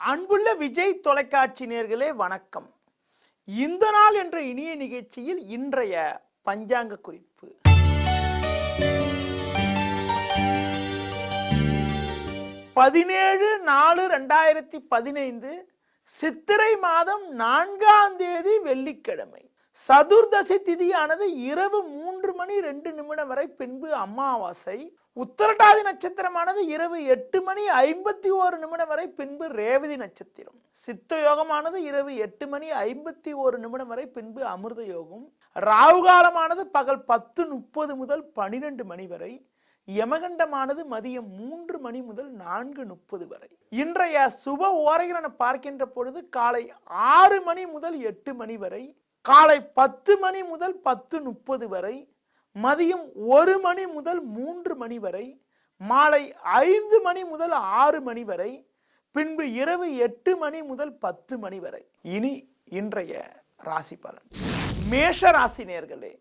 அன்புள்ள விஜய் தொலைக்காட்சி நேயர்களே வணக்கம். இந்த நாள் என்ற இனிய நிகழ்ச்சியில் இன்றைய பஞ்சாங்க குறிப்பு. 17/4/2015 சித்திரை மாதம் 4ஆம் தேதி வெள்ளிக்கிழமை. சதுர்தசி திதியானது இரவு 3:02 வரை, பின்பு அமாவாசை. உத்திரட்டாதி நட்சத்திரமானது இரவு 8:51 வரை, பின்பு ரேவதி நட்சத்திரம். சித்த யோகமானது இரவு 8:51 வரை, பின்பு அமிர்த யோகம். ராகுகாலமானது பகல் 10:30 முதல் 12 மணி வரை. யமகண்டமானது மதியம் 3 மணி முதல் 4:30 வரை. இன்றைய சுப ஓரைகள் பார்க்கின்ற பொழுது காலை 6 மணி முதல் 8 மணி வரை, காலை 10 மணி முதல் 10:30 வரை, மதியம் 1 மணி முதல் 3 மணி வரை, மாலை 5 மணி முதல் 6 மணி வரை, பின்பு இரவு 8 மணி முதல் 10 மணி வரை. இனி இன்றைய ராசி பலன். மேஷ ராசி நேயர்களே,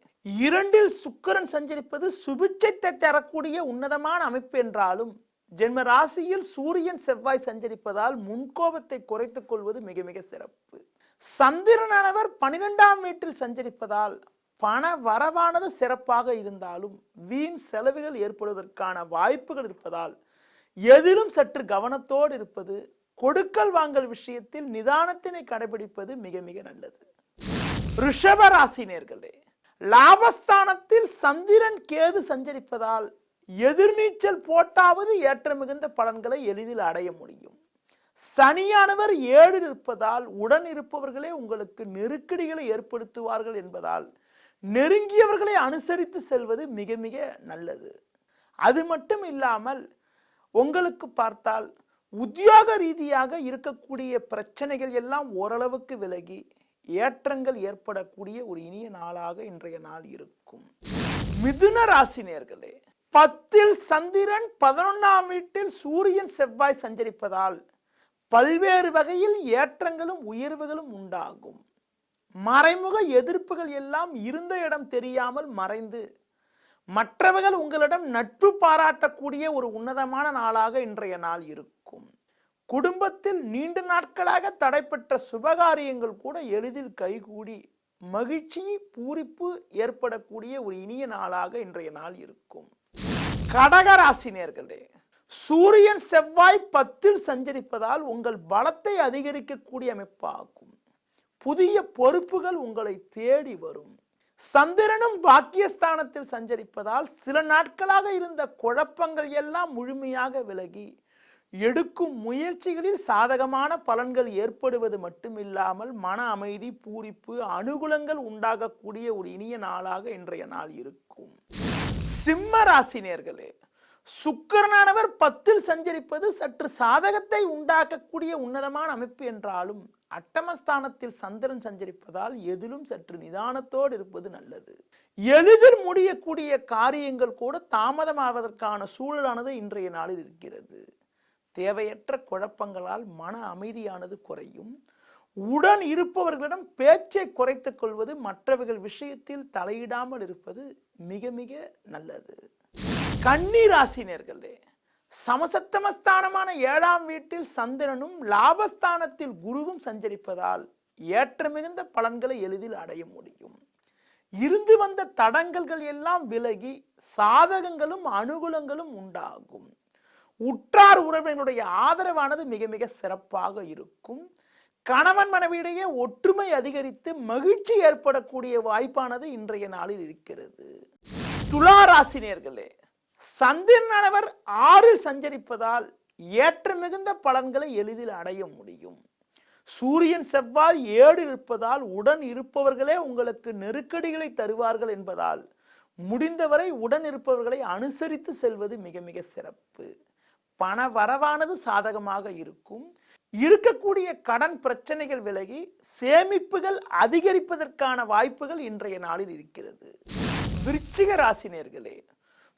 2இல் சுக்கிரன் சஞ்சரிப்பது சுபிட்சத்தை தரக்கூடிய உன்னதமான அமைப்பு என்றாலும், ஜென்ம ராசியில் சூரியன் செவ்வாய் சஞ்சரிப்பதால் முன்கோபத்தை குறைத்துக் கொள்வது மிக மிக சிறப்பு. சந்திரனானவர் 12ஆம் வீட்டில் சஞ்சரிப்பதால் பண வரவானது சிறப்பாக இருந்தாலும் வீண் செலவுகள் ஏற்படுவதற்கான வாய்ப்புகள் இருப்பதால் எதிலும் சற்று கவனத்தோடு இருப்பது, கொடுக்கல் வாங்கல் விஷயத்தில் நிதானத்தினை கடைபிடிப்பது மிக மிக நல்லது. ரிஷப ராசி நேயர்களே, லாபஸ்தானத்தில் சந்திரன் கேது சஞ்சரிப்பதால் எதிர்நீச்சல் போட்டாவது ஏற்ற மிகுந்த பலன்களை எளிதில் அடைய முடியும். சனியானவர் 7இல் இருப்பதால் உடன் இருப்பவர்களே உங்களுக்கு நெருக்கடிகளை ஏற்படுத்துவார்கள் என்பதால் நெருங்கியவர்களை அனுசரித்து செல்வது மிக மிக நல்லது. அது மட்டும் இல்லாமல் உங்களுக்கு பார்த்தால் உத்தியோக ரீதியாக இருக்கக்கூடிய பிரச்சனைகள் எல்லாம் ஓரளவுக்கு விலகி ஏற்றங்கள் ஏற்படக்கூடிய ஒரு இனிய நாளாக இன்றைய நாள் இருக்கும். மிதுன ராசி நேயர்களே, 10இல் சந்திரன் 11ஆம் வீட்டில் சூரியன் செவ்வாய் சஞ்சரிப்பதால் பல்வேறு வகையில் ஏற்றங்களும் உயர்வுகளும் உண்டாகும். மறைமுக எதிர்ப்புகள் எல்லாம் இருந்த இடம் தெரியாமல் மறைந்து மற்றவர்கள் உங்களிடம் நட்பு பாராட்டக்கூடிய ஒரு உன்னதமான நாளாக இன்றைய நாள் இருக்கும். குடும்பத்தில் நீண்ட நாட்களாக தடைப்பட்ட சுபகாரியங்கள் கூட எளிதில் கைகூடி மகிழ்ச்சி பூரிப்பு ஏற்படக்கூடிய ஒரு இனிய நாளாக இன்றைய நாள் இருக்கும். கடகராசி நேயர்களே, சூரியன் செவ்வாய் 10இல் சஞ்சரிப்பதால் உங்கள் பலத்தை அதிகரிக்கக்கூடிய அமைப்பாகும். புதிய பொறுப்புகள் உங்களை தேடி வரும். சந்திரனும் பாக்கியஸ்தானத்தில் சஞ்சரிப்பதால் சில நாட்களாக இருந்த குழப்பங்கள் எல்லாம் முழுமையாக விலகி எடுக்கும் முயற்சிகளில் சாதகமான பலன்கள் ஏற்படுவது மட்டுமில்லாமல் மன அமைதி பூரிப்பு அனுகூலங்கள் உண்டாகக்கூடிய ஒரு இனிய நாளாக இன்றைய நாள் இருக்கும். சிம்ம ராசி நேயர்களே, சுக்கிரனானவர் 10இல் சஞ்சரிப்பது சற்று சாதகத்தை உண்டாக்கக்கூடிய உன்னதமான அமைப்பு என்றாலும் அட்டமஸ்தானத்தில் சந்திரன் சஞ்சரிப்பதால் எதிலும் சற்று நிதானத்தோடு இருப்பது நல்லது. எளிதில் முடியக்கூடிய காரியங்கள் கூட தாமதமாவதற்கான சூழலானது இன்றைய நாளில் இருக்கிறது. தேவையற்ற குழப்பங்களால் மன அமைதியானது குறையும். உடன் இருப்பவர்களிடம் பேச்சை குறைத்துக் கொள்வது, மற்றவர்கள் விஷயத்தில் தலையிடாமல் இருப்பது மிக மிக நல்லது. கன்னி ராசி நேயர்களே, சமசப்தமஸ்தானமான 7ஆம் வீட்டில் சந்திரனும் லாபஸ்தானத்தில் குருவும் சஞ்சரிப்பதால் ஏற்ற மிகுந்த பலன்களை எளிதில் அடைய முடியும். இருந்து வந்த தடங்கல்கள் எல்லாம் விலகி சாதகங்களும் அனுகூலங்களும் உண்டாகும். உற்றார் உறவினர்களுடைய ஆதரவானது மிக மிக சிறப்பாக இருக்கும். கணவன் மனைவியிடையே ஒற்றுமை அதிகரித்து மகிழ்ச்சி ஏற்படக்கூடிய வாய்ப்பானது இன்றைய நாளில் இருக்கிறது. துலா ராசி நேயர்களே, சந்திரனானவர் 6இல் சஞ்சரிப்பதால் ஏற்ற மிகுந்த பலன்களை எளிதில் அடைய முடியும். சூரியன் செவ்வாய் 7இல் இருப்பதால் உடன் இருப்பவர்களே உங்களுக்கு நெருக்கடிகளை தருவார்கள் என்பதால் முடிந்தவரை உடன் இருப்பவர்களை அனுசரித்து செல்வது மிக மிக சிறப்பு. பண வரவானது சாதகமாக இருக்கும். இருக்கக்கூடிய கடன் பிரச்சனைகள் விலகி சேமிப்புகள் அதிகரிப்பதற்கான வாய்ப்புகள் இன்றைய நாளில் இருக்கிறது. விருச்சிக ராசி நேயர்களே,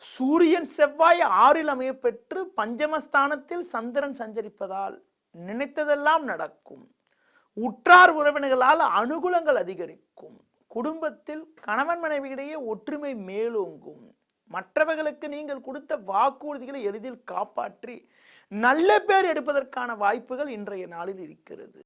சூரியன் செவ்வாய் 6இல் அமைய பெற்று பஞ்சமஸ்தானத்தில் சந்திரன் சஞ்சரிப்பதால் நினைத்ததெல்லாம் நடக்கும். உற்றார் உறவினர்களால் அனுகூலங்கள் அதிகரிக்கும். குடும்பத்தில் கணவன் மனைவியிடையே ஒற்றுமை மேலோங்கும். மற்றவர்களுக்கு நீங்கள் கொடுத்த வாக்குறுதிகளை எளிதில் காப்பாற்றி நல்ல பேர் எடுப்பதற்கான வாய்ப்புகள் இன்றைய நாளில் இருக்கிறது.